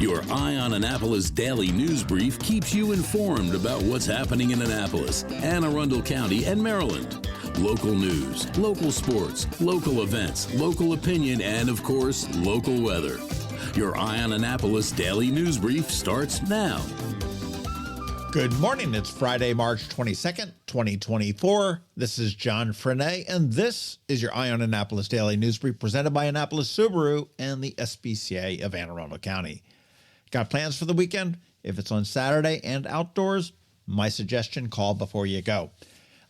Your Eye on Annapolis daily news brief keeps you informed about what's happening in Annapolis and Arundel County and Maryland. Local news, local sports, local events, local opinion, and of course, local weather. Your Eye on Annapolis daily news brief starts now. Good morning. It's Friday, March 22nd, 2024. This is John Frenaye, and this is your Eye on Annapolis daily news brief presented by Annapolis Subaru and the SPCA of Anne Arundel County. Got plans for the weekend? If it's on Saturday and outdoors, my suggestion, call before you go.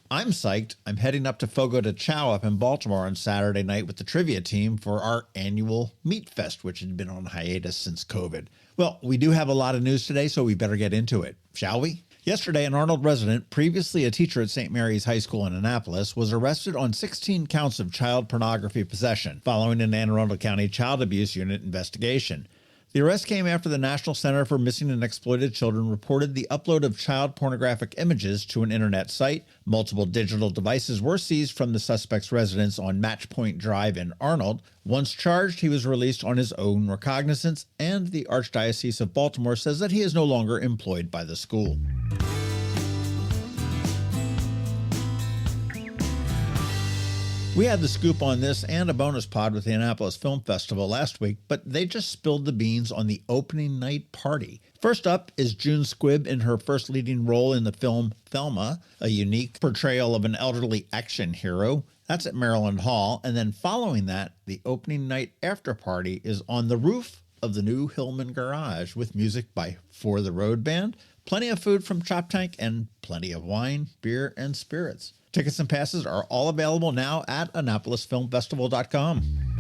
I'm psyched. I'm heading up to Fogo de Chao up in Baltimore on Saturday night with the trivia team for our annual Meat Fest, which had been on hiatus since COVID. Well, we do have a lot of news today, so we better get into it, shall we? Yesterday, an Arnold resident, previously a teacher at St. Mary's High School in Annapolis, was arrested on 16 counts of child pornography possession following an Anne Arundel County Child Abuse Unit investigation. The arrest came after the National Center for Missing and Exploited Children reported the upload of child pornographic images to an internet site. Multiple digital devices were seized from the suspect's residence on Match Point Drive in Arnold. Once charged, he was released on his own recognizance, and the Archdiocese of Baltimore says that he is no longer employed by the school. We had the scoop on this and a bonus pod with the Annapolis Film Festival last week, but they just spilled the beans on the opening night party. First up is June Squibb in her first leading role in the film Thelma, a unique portrayal of an elderly action hero. That's at Maryland Hall. And then following that, the opening night after party is on the roof of the new Hillman Garage with music by For the Road Band, plenty of food from Chop Tank, and plenty of wine, beer, and spirits. Tickets and passes are all available now at AnnapolisFilmFestival.com.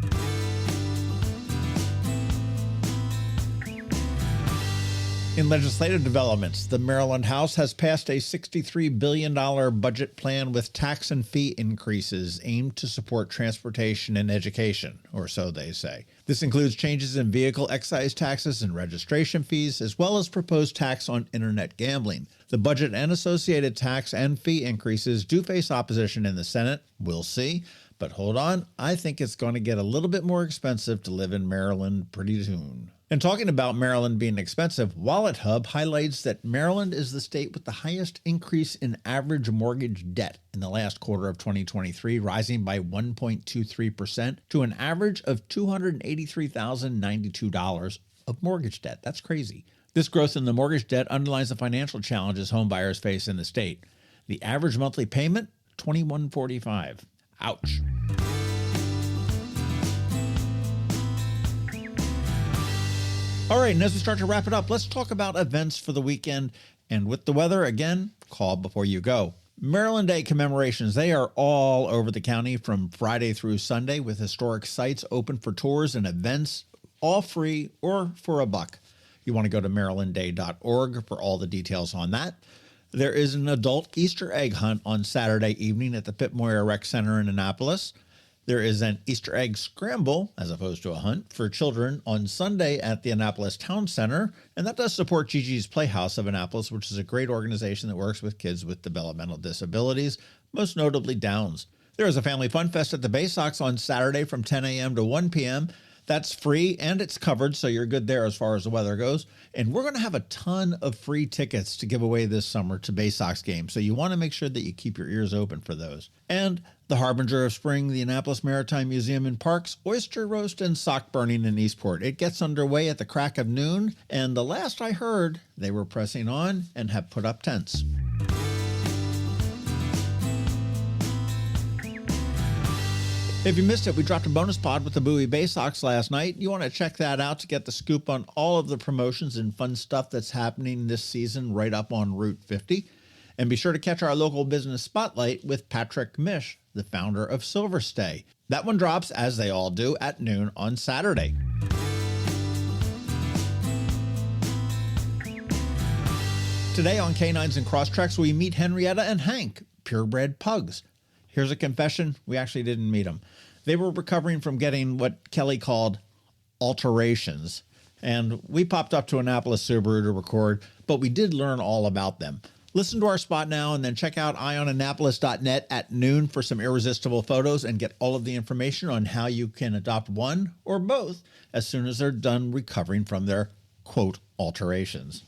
In legislative developments, the Maryland House has passed a $63 billion budget plan with tax and fee increases aimed to support transportation and education, or so they say. This includes changes in vehicle excise taxes and registration fees, as well as proposed tax on internet gambling. The budget and associated tax and fee increases do face opposition in the Senate. We'll see. But hold on, I think it's going to get a little bit more expensive to live in Maryland pretty soon. And talking about Maryland being expensive, WalletHub highlights that Maryland is the state with the highest increase in average mortgage debt in the last quarter of 2023, rising by 1.23% to an average of $283,092 of mortgage debt. That's crazy. This growth in the mortgage debt underlines the financial challenges homebuyers face in the state. The average monthly payment, $2,145. Ouch. All right, and as we start to wrap it up, let's talk about events for the weekend. And with the weather, again, call before you go. Maryland Day commemorations, they are all over the county from Friday through Sunday with historic sites open for tours and events, all free or for a buck. You want to go to marylandday.org for all the details on that. There is an adult Easter egg hunt on Saturday evening at the Pitt Moyer Rec Center in Annapolis. There is an Easter egg scramble, as opposed to a hunt, for children on Sunday at the Annapolis Town Center, and that does support Gigi's Playhouse of Annapolis, which is a great organization that works with kids with developmental disabilities, most notably Downs. There is a Family Fun Fest at the Baysox on Saturday from 10 a.m. to 1 p.m., That's free and it's covered, so you're good there as far as the weather goes. And we're going to have a ton of free tickets to give away this summer to Baysox games, so you want to make sure that you keep your ears open for those. And the harbinger of spring, the Annapolis Maritime Museum and Parks, oyster roast and sock burning in Eastport. It gets underway at the crack of noon, and the last I heard, they were pressing on and have put up tents. If you missed it, we dropped a bonus pod with the Bowie Baysox last night. You want to check that out to get the scoop on all of the promotions and fun stuff that's happening this season right up on Route 50. And be sure to catch our local business spotlight with Patrick Mish, the founder of Silverstay. That one drops, as they all do, at noon on Saturday. Today on Canines and Crosstreks, we meet Henrietta and Hank, purebred pugs. Here's a confession, we actually didn't meet them. They were recovering from getting what Kelly called alterations, and we popped up to Annapolis Subaru to record, but we did learn all about them. Listen to our spot now and then check out eyeonannapolis.net at noon for some irresistible photos and get all of the information on how you can adopt one or both as soon as they're done recovering from their quote, alterations.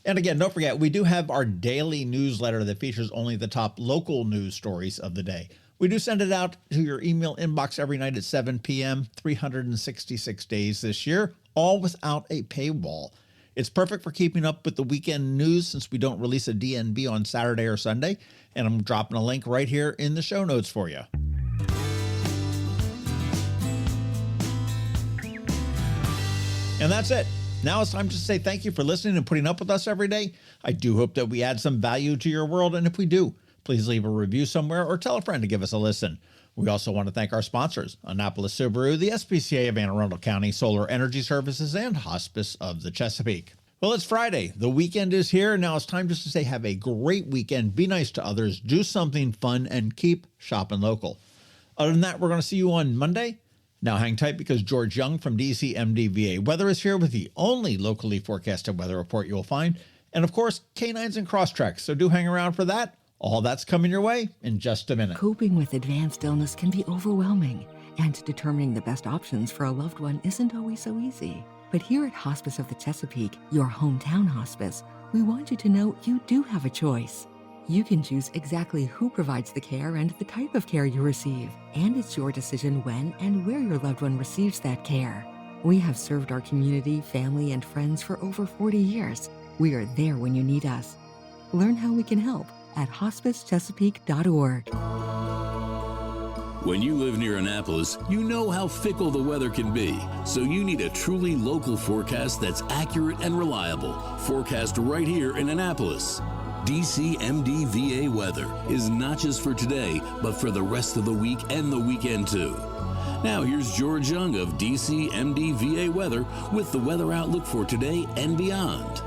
And again, don't forget, we do have our daily newsletter that features only the top local news stories of the day. We do send it out to your email inbox every night at 7 p.m., 366 days this year, all without a paywall. It's perfect for keeping up with the weekend news since we don't release a DNB on Saturday or Sunday, and I'm dropping a link right here in the show notes for you. And that's it. Now it's time to say thank you for listening and putting up with us every day. I do hope that we add some value to your world, and if we do, please leave a review somewhere or tell a friend to give us a listen. We also want to thank our sponsors, Annapolis Subaru, the SPCA of Arundel County, Solar Energy Services, and Hospice of the Chesapeake. Well, it's Friday. The weekend is here. Now it's time just to say have a great weekend, be nice to others, do something fun, and keep shopping local. Other than that, we're going to see you on Monday. Now hang tight because George Young from DCMDVA Weather is here with the only locally forecasted weather report you'll find. And of course, Canines and Crosstreks. So do hang around for that. All that's coming your way in just a minute. Coping with advanced illness can be overwhelming, and determining the best options for a loved one isn't always so easy. But here at Hospice of the Chesapeake, your hometown hospice, we want you to know you do have a choice. You can choose exactly who provides the care and the type of care you receive, and it's your decision when and where your loved one receives that care. We have served our community, family, and friends for over 40 years. We are there when you need us. Learn how we can help at hospicechesapeake.org. When you live near Annapolis, you know how fickle the weather can be. So you need a truly local forecast that's accurate and reliable. Forecast right here in Annapolis. DCMDVA Weather is not just for today, but for the rest of the week and the weekend too. Now here's George Young of DCMDVA Weather with the weather outlook for today and beyond.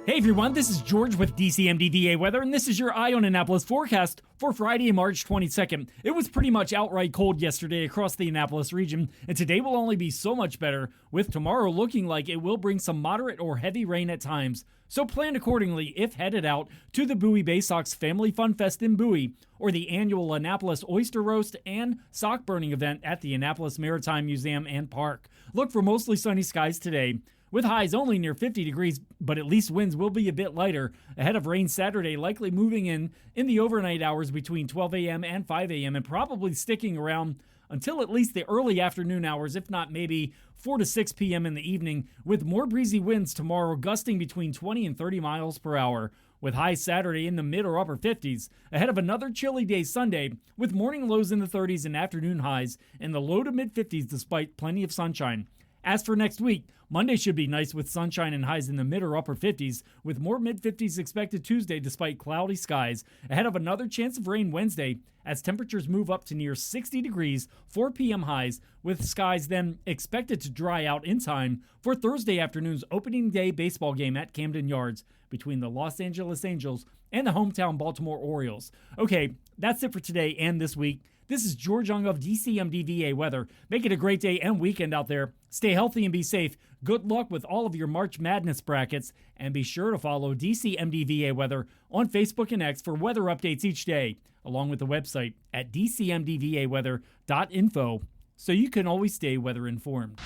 Hey everyone, this is George with DCMDVA Weather, and this is your Eye on Annapolis forecast for Friday, March 22nd. It was pretty much outright cold yesterday across the Annapolis region, and today will only be so much better, with tomorrow looking like it will bring some moderate or heavy rain at times. So plan accordingly if headed out to the Bowie Baysox Family Fun Fest in Bowie, or the annual Annapolis Oyster Roast and Sock Burning event at the Annapolis Maritime Museum and Park. Look for mostly sunny skies today, with highs only near 50 degrees, but at least winds will be a bit lighter, ahead of rain Saturday likely moving in the overnight hours between 12 a.m. and 5 a.m. and probably sticking around until at least the early afternoon hours, if not maybe 4 to 6 p.m. in the evening, with more breezy winds tomorrow gusting between 20 and 30 miles per hour, with highs Saturday in the mid or upper 50s, ahead of another chilly day Sunday, with morning lows in the 30s and afternoon highs in the low to mid 50s despite plenty of sunshine. As for next week, Monday should be nice with sunshine and highs in the mid or upper 50s, with more mid-50s expected Tuesday despite cloudy skies, ahead of another chance of rain Wednesday as temperatures move up to near 60 degrees, 4 p.m. highs, with skies then expected to dry out in time for Thursday afternoon's opening day baseball game at Camden Yards between the Los Angeles Angels and the hometown Baltimore Orioles. Okay, that's it for today and this week. This is George Young of DCMDVA Weather. Make it a great day and weekend out there. Stay healthy and be safe. Good luck with all of your March Madness brackets. And be sure to follow DCMDVA Weather on Facebook and X for weather updates each day, along with the website at dcmdvaweather.info, so you can always stay weather informed.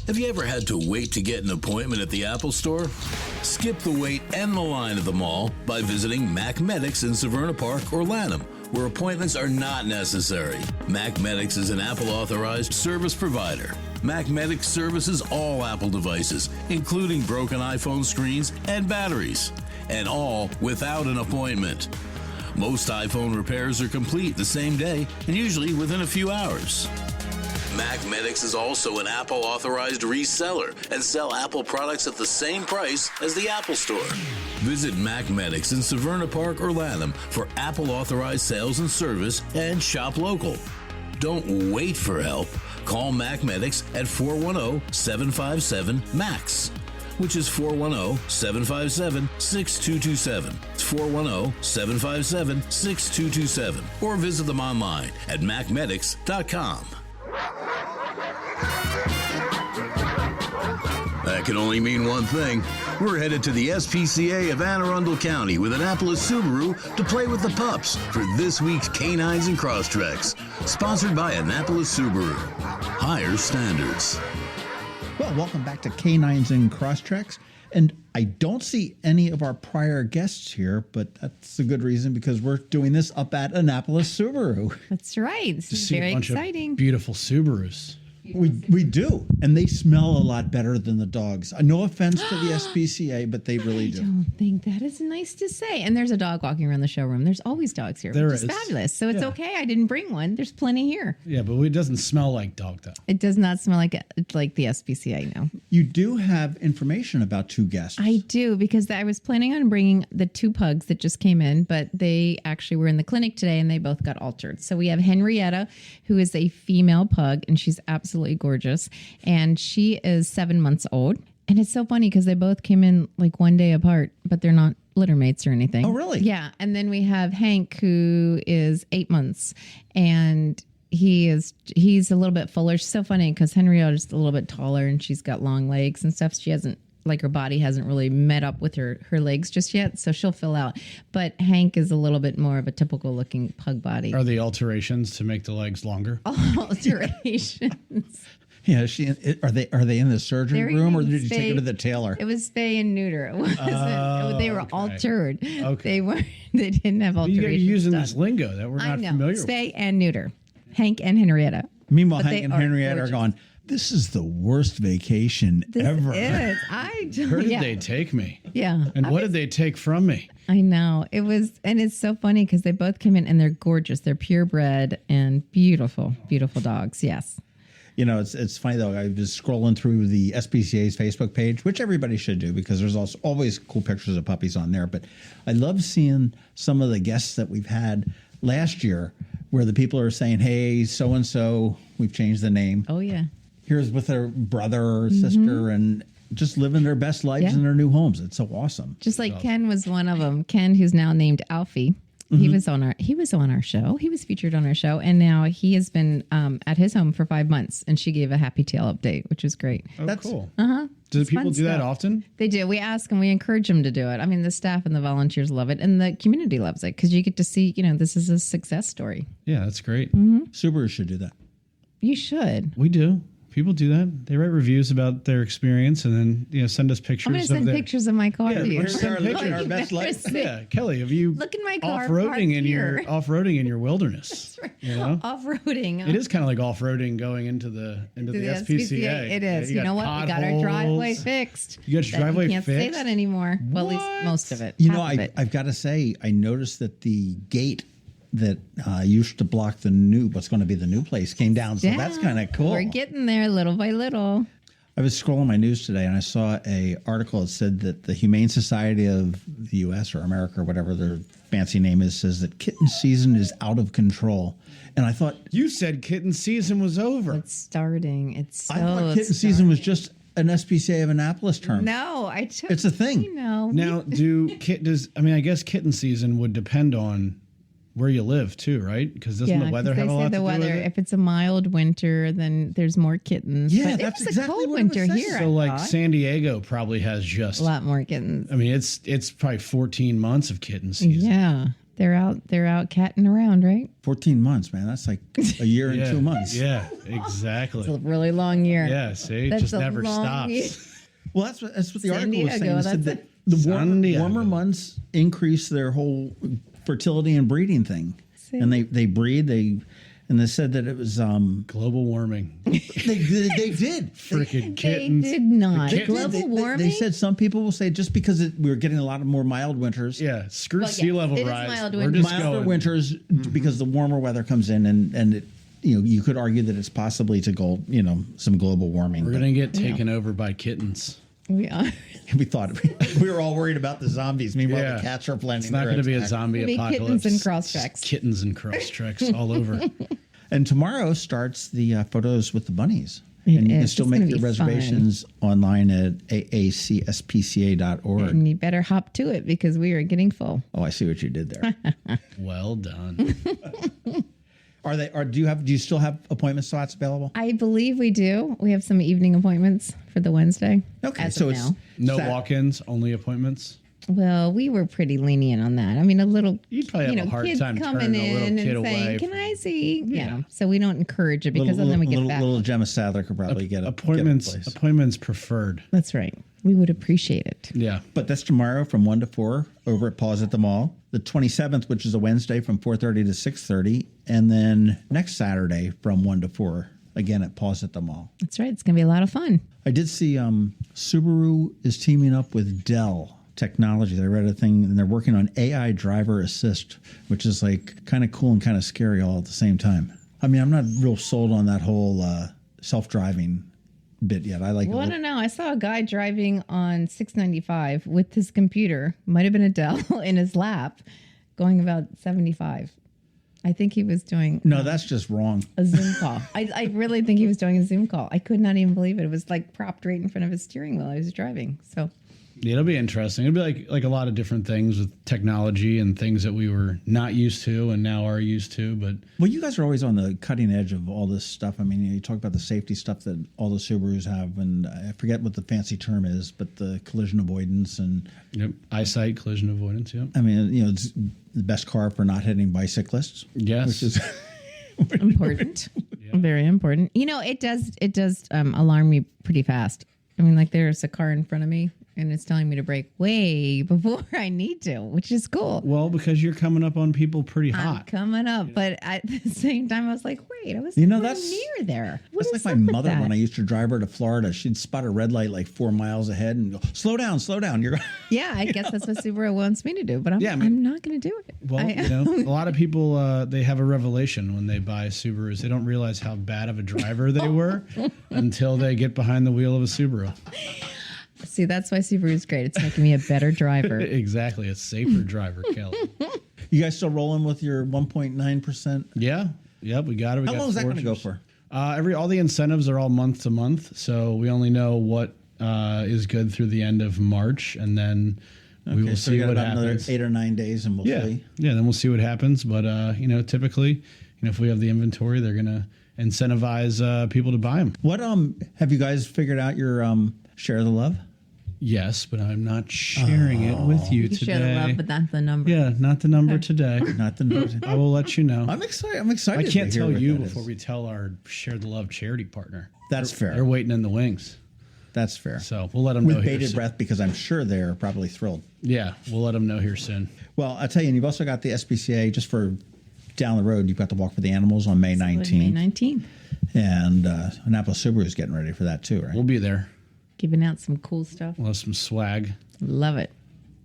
Have you ever had to wait to get an appointment at the Apple Store? Skip the wait and the line at the mall by visiting Mac Medics in Severna Park or Lanham, where appointments are not necessary. Mac Medics is an Apple-authorized service provider. Mac Medics services all Apple devices, including broken iPhone screens and batteries, and all without an appointment. Most iPhone repairs are complete the same day and usually within a few hours. Mac Medics is also an Apple-authorized reseller and sell Apple products at the same price as the Apple Store. Visit Mac Medics in Severna Park or Lanham for Apple-authorized sales and service and shop local. Don't wait for help. Call Mac Medics at 410-757-MAX, which is 410-757-6227. It's 410-757-6227. Or visit them online at macmedics.com. That can only mean one thing. We're headed to the SPCA of Anne Arundel County with Annapolis Subaru to play with the pups for this week's Canines and Crosstreks, sponsored by Annapolis Subaru. Higher standards. Well, welcome back to Canines and Crosstreks. And I don't see any of our prior guests here, but that's a good reason because we're doing this up at Annapolis Subaru. That's right. This is See very a bunch exciting. of beautiful Subarus. We do, and they smell a lot better than the dogs. No offense to the SPCA, but they really I do. don't think that is nice to say. And there's a dog walking around the showroom. There's always dogs here, There which is is. fabulous. So it's Yeah. okay. I didn't bring one. There's plenty here. Yeah, but it doesn't smell like dog though. It does not smell like the SPCA, no. You do have information about two guests. I do, because I was planning on bringing the two pugs that just came in, but they actually were in the clinic today and they both got altered. So we have Henrietta, who is a female pug, and she's absolutely gorgeous. And she is 7 months old. And it's so funny because they both came in like one day apart, but they're not litter mates or anything. Oh, really? Yeah. And then we have Hank, who is 8 months, and he's a little bit fuller. It's so funny because Henrietta is a little bit taller and she's got long legs and stuff. She hasn't, like, her body hasn't really met up with her legs just yet, so she'll fill out. But Hank is a little bit more of a typical looking pug body. Are the alterations to make the legs longer? Alterations. Yeah, are they in the surgery They're room, or even did you take her to the tailor? It was spay and neuter. It wasn't. They were altered. Okay. They weren't. They didn't have You alterations. guys are using done. this lingo that we're I not know. familiar with. Spay and neuter. Hank and Henrietta. Meanwhile, But Hank they and are Henrietta gorgeous. are going, this is the worst vacation This ever. is. Where did yeah. they take me? Yeah. And what did they take from me? I know. It was, and it's so funny because they both came in and they're gorgeous. They're purebred and beautiful, beautiful dogs. Yes. You know, it's funny though. I was scrolling through the SPCA's Facebook page, which everybody should do because there's also always cool pictures of puppies on there. But I love seeing some of the guests that we've had last year where the people are saying, hey, so-and-so, we've changed the name. Oh, yeah. Here's with their brother or sister and just living their best lives Yeah. in their new homes. It's so awesome. Just like Ken was one of them. Ken, who's now named Alfie. He was on our show. He was featured on our show, and now he has been at his home for 5 months. And she gave a happy tail update, which was great. Oh, That's- cool. Uh-huh. Do It's people fun do that stuff. often? They do. We ask and we encourage them to do it. I mean, the staff and the volunteers love it, and the community loves it because you get to see, this is a success story. Yeah, that's great. Subaru should do that. You should. We do. People do that. They write reviews about their experience and then send us pictures. I'm going to send of their, pictures of my car to you. we're sending send living our best life. Yeah, Kelly, have you Look at my car off-roading parked in your here. off-roading in your wilderness? You know, Off-roading. it is kind of like off-roading going into the SPCA. It is. Yeah, You know what? We got our driveway potholes. fixed. You got your driveway You can't say fixed? that anymore. Well, at least What? most of it. You know, Half of it. I've got to say, I noticed that the gate that used to block what's going to be the new place came down. So that's Yeah. kind of cool. We're getting there little by little. I was scrolling my news today and I saw a article that said that the Humane Society of the U.S. or America or whatever their fancy name is says that kitten season is out of control. And I thought, You said kitten season was over. It's starting. It's so. I thought it's kitten season was starting. just an SPCA of Annapolis term. No, It's a thing. Now, I guess kitten season would depend on where you live too, right? Because doesn't the weather have a lot to do with it? If it's a mild winter, then there's more kittens. Yeah, But that's it was exactly a cold what it was winter saying. here. So I like thought. San Diego probably has just a lot more kittens. I mean, it's probably 14 months of kitten season. Yeah, they're out catting around, right? 14 months, man. That's like a year and 2 months. Yeah, exactly. It's a really long year. Yeah, see, it That's just a never long stops. year. Well, that's what the San article was saying. Diego, It said that's that the San Diego. warmer months increase their whole fertility and breeding thing. See? And they breed, and they said that it was Global warming. they did. Freaking They kittens. did not. Kittens. Global warming. They said some people will say just because we were getting a lot of more mild winters. Yeah, screw Well, sea yes, level it is rise. mild We're winters. just Milder going. winters because the warmer weather comes in and it, you could argue that it's possibly to go, some global warming. We're but gonna get taken over by kittens. We are. we thought we were all worried about the zombies. Meanwhile, Yeah. the cats are planning. It's not going to be a zombie It'll be apocalypse. kittens and Crosstreks. Just kittens and Crosstreks all over. And tomorrow starts the photos with the bunnies. It And you can is. still It's make gonna your be reservations online at aacspca.org. And you better hop to it because we are getting full. Oh, I see what you did there. Well done. Do you still have appointment slots available? I believe we do. We have some evening appointments for the Wednesday. Okay, as so of it's now. No walk-ins, only appointments. Well, we were pretty lenient on that. I mean, a little. You'd probably have a hard kids time coming turning a little in kid and saying, away. "Can I see?" Yeah. So we don't encourage it because then we get back. Little Gemma Sadler could probably get Appointments preferred. That's right. We would appreciate it. Yeah. But that's tomorrow from 1 to 4 over at Paws at the Mall. The 27th, which is a Wednesday, from 4:30 to 6:30. And then next Saturday from 1 to 4, again at Paws at the Mall. That's right. It's going to be a lot of fun. I did see Subaru is teaming up with Dell Technologies. I read a thing, and they're working on AI driver assist, which is like kind of cool and kind of scary all at the same time. I mean, I'm not real sold on that whole self-driving bit yet. I like Well, I don't know. I saw a guy driving on 695 with his computer, might have been a Dell, in his lap, going about 75. I think he was doing No, that's just wrong. a Zoom call. I really think he was doing a Zoom call. I could not even believe it. It was like propped right in front of his steering wheel. I was driving. So Yeah, it'll be interesting. It'll be like a lot of different things with technology and things that we were not used to and now are used to. But Well, you guys are always on the cutting edge of all this stuff. I mean, you talk about the safety stuff that all the Subarus have, and I forget what the fancy term is, but the collision avoidance and eyesight, collision avoidance. Yep. I mean, it's the best car for not hitting bicyclists. Yes. Which is important. Very important. It does alarm me pretty fast. I mean, like there's a car in front of me and it's telling me to brake way before I need to, which is cool. Well, because you're coming up on people pretty I'm hot. coming up, but at the same time, I was like, wait, I was that's near there. What That's is like my up with mother that? when I used to drive her to Florida. She'd spot a red light like 4 miles ahead and go, slow down. You're Yeah, I guess that's what Subaru wants me to do, but I'm not going to do it. Well, a lot of people, they have a revelation when they buy Subarus. They don't realize how bad of a driver they were until they get behind the wheel of a Subaru. See, that's why Subaru is great. It's making me a better driver. Exactly. A safer driver, Kelly. You guys still rolling with your 1.9%? Yeah. Yep, we got it. How long is that going to go for? All the incentives are all month to month, so we only know what is good through the end of March, and then we will see what happens. Another 8 or 9 days, and we'll see. Yeah, then we'll see what happens. But typically, if we have the inventory, they're going to incentivize people to buy them. What have you guys figured out your share of the love? Yes, but I'm not sharing it with you today. Share the love, but not the number. Yeah, not the number today. Not the number. I will let you know. I'm excited. I can't to hear tell what you that before is. we tell our Share the Love charity partner. That's fair. They're waiting in the wings. That's fair. So we'll let them know with here bated soon. breath, because I'm sure they're probably thrilled. Yeah, we'll let them know here soon. Well, I'll tell you, and you've also got the SPCA just for down the road. You've got the Walk for the Animals on May 19th. May 19th. And Annapolis Subaru is getting ready for that too, right? We'll be there. Giving out some cool stuff. We'll have some swag. Love it.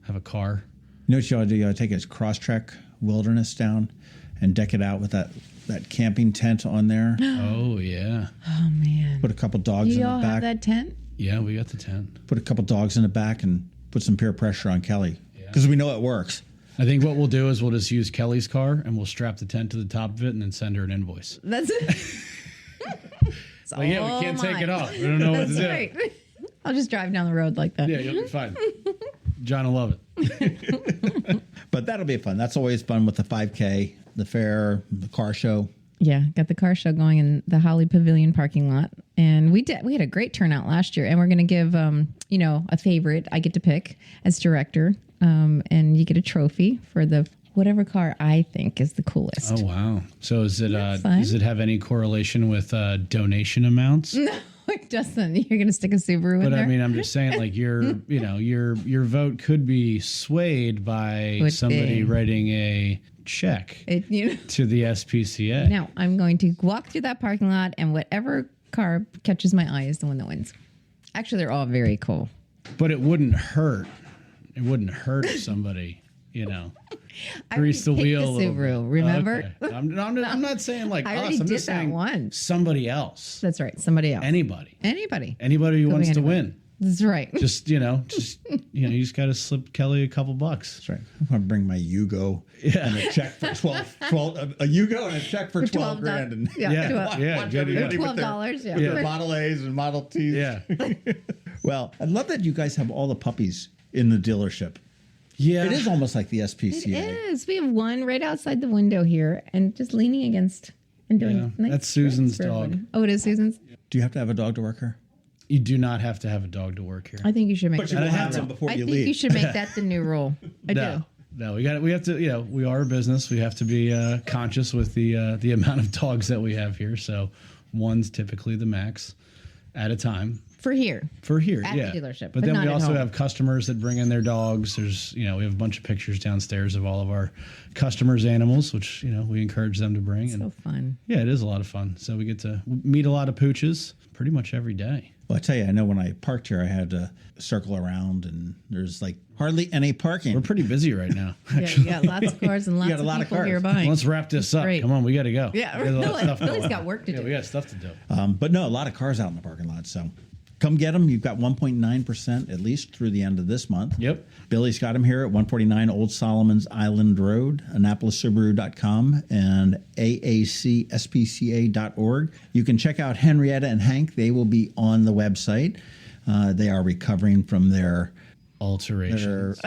Have a car. You know what you ought to do? You ought to take his Crosstrek Wilderness down and deck it out with that camping tent on there. Oh, yeah. Oh, man. Put a couple dogs Do in you the all back. have that tent? Yeah, we got the tent. Put a couple dogs in the back and put some peer pressure on Kelly, because we know it works. I think what we'll do is we'll just use Kelly's car and we'll strap the tent to the top of it and then send her an invoice. That's it. Like, yeah, we can't take it off. We don't know what to do. Right. I'll just drive down the road like that. Yeah, you'll be fine. John will love it. But that'll be fun. That's always fun with the 5K, the fair, the car show. Yeah, got the car show going in the Holly Pavilion parking lot, and we had a great turnout last year. And we're going to give a favorite I get to pick as director, and you get a trophy for the whatever car I think is the coolest. Oh, wow. So does fun? it have any correlation with donation amounts? No, it doesn't. You're going to stick a Subaru in But there. I mean, I'm just saying, like, your vote could be swayed by somebody writing a check to the SPCA. Now I'm going to walk through that parking lot, and whatever car catches my eye is the one that wins. Actually, they're all very cool. But it wouldn't hurt. It wouldn't hurt if somebody, grease the wheel. The Subaru, remember? Okay. I'm not saying like I us. already I'm did just that saying one. somebody else. That's right. Somebody else. Anybody who wants to win. That's right. Just you just got to slip Kelly a couple bucks. That's right. I'm going to bring my Yugo and a check for 12 a Yugo and a check for 12 grand. And Yeah. Good to go. $12. Yeah. With their Model A's and Model T's. Yeah. Well, I love that you guys have all the puppies in the dealership. Yeah. It is almost like the SPCA. It is. We have one right outside the window here, and just leaning against and doing. Yeah, nice that's Susan's things for dog. everyone. Oh, it is Susan's. Do you have to have a dog to work here? You do not have to have a dog to work here. I think you should make But you will have them before you leave. I think you should make that the new rule. I do. No, we have to, we are a business. We have to be conscious with the amount of dogs that we have here. So one's typically the max at a time. For here. At the dealership. But then we also have customers that bring in their dogs. There's, we have a bunch of pictures downstairs of all of our customers' animals, which, we encourage them to bring. So fun. Yeah, it is a lot of fun. So we get to meet a lot of pooches pretty much every day. Well, I tell you, I know when I parked here, I had to circle around, and there's like hardly any parking. We're pretty busy right now. Yeah, you got lots of cars and lots of people here buying. Let's wrap this up. Great. Come on, we got to go. Yeah, Billy's got work to do. Yeah, we got stuff to do. But no, a lot of cars out in the parking lot. So come get them. You've got 1.9% at least through the end of this month. Yep. Billy's got them here at 149 Old Solomon's Island Road, AnnapolisSubaru.com, and AACSPCA.org. You can check out Henrietta and Hank. They will be on the website. They are recovering from their alterations.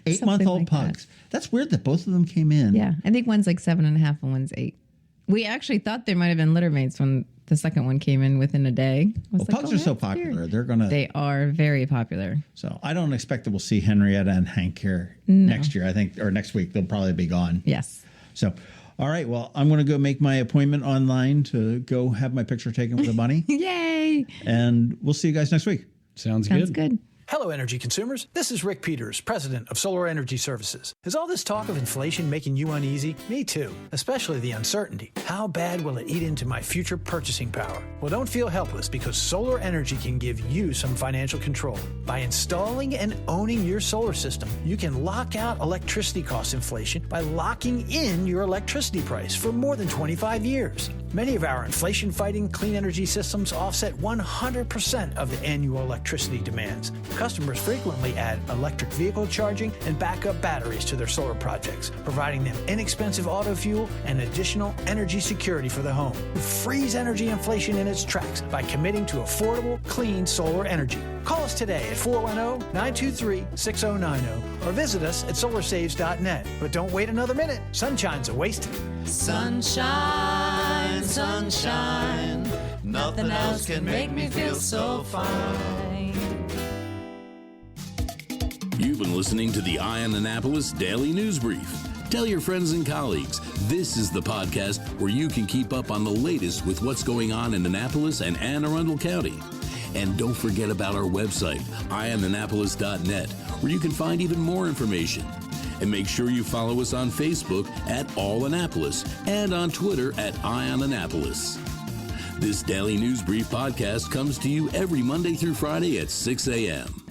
8-month-old like pugs. That's weird that both of them came in. Yeah, I think one's like 7.5 and one's 8. We actually thought there might have been litter mates when the second one came in within a day. Pugs are so popular. Weird. They are very popular. So I don't expect that we'll see Henrietta and Hank here next year. I think, or next week, they'll probably be gone. Yes. So, all right. Well, I'm going to go make my appointment online to go have my picture taken with a bunny. Yay! And we'll see you guys next week. Sounds good. Hello, energy consumers. This is Rick Peters, president of Solar Energy Services. Is all this talk of inflation making you uneasy? Me too, especially the uncertainty. How bad will it eat into my future purchasing power? Well, don't feel helpless, because solar energy can give you some financial control. By installing and owning your solar system, you can lock out electricity cost inflation by locking in your electricity price for more than 25 years. Many of our inflation-fighting clean energy systems offset 100% of the annual electricity demands. Customers frequently add electric vehicle charging and backup batteries to their solar projects, providing them inexpensive auto fuel and additional energy security for the home. Freeze energy inflation in its tracks by committing to affordable, clean solar energy. Call us today at 410-923-6090 or visit us at solarsaves.net. But don't wait another minute. Sunshine's a wasted. Sunshine, sunshine, nothing else can make me feel so fine. You've been listening to the Eye on Annapolis Daily News Brief. Tell your friends and colleagues, this is the podcast where you can keep up on the latest with what's going on in Annapolis and Anne Arundel County. And don't forget about our website, eyeonannapolis.net, where you can find even more information. And make sure you follow us on Facebook at All Annapolis and on Twitter at Eye on Annapolis. This Daily News Brief podcast comes to you every Monday through Friday at 6 a.m.